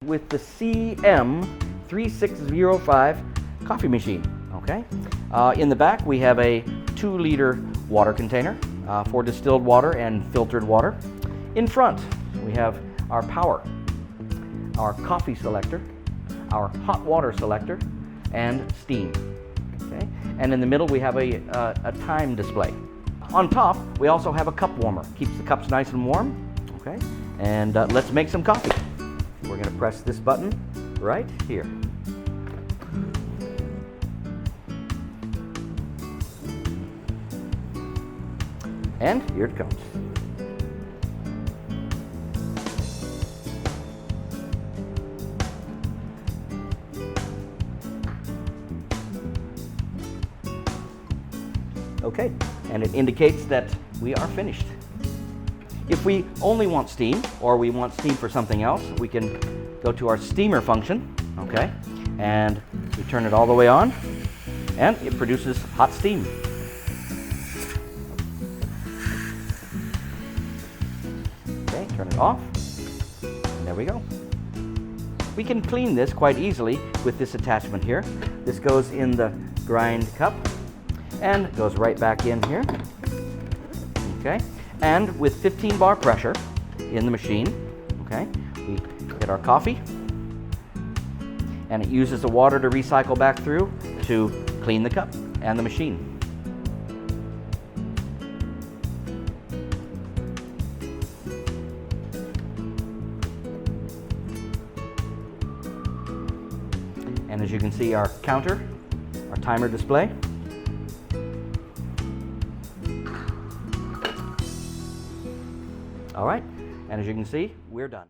with the CM3605 coffee machine. Okay. In the back we have a 2-liter water container for distilled water and filtered water. In front we have our power, our coffee selector, our hot water selector, and steam. Okay. And in the middle we have a time display. On top we also have a cup warmer. Keeps the cups nice and warm. Okay. And let's make some coffee. We're going to press this button right here. And here it comes. Okay, and it indicates that we are finished. If we only want steam, or we want steam for something else, we can go to our steamer function, okay, and we turn it all the way on, and it produces hot steam. Okay, turn it off, and there we go. We can clean this quite easily with this attachment here. This goes in the grind cup, and it goes right back in here, okay. And with 15 bar pressure in the machine, okay, we get our coffee, and it uses the water to recycle back through to clean the cup and the machine. And as you can see, our counter, our timer display. All right, and as you can see, we're done.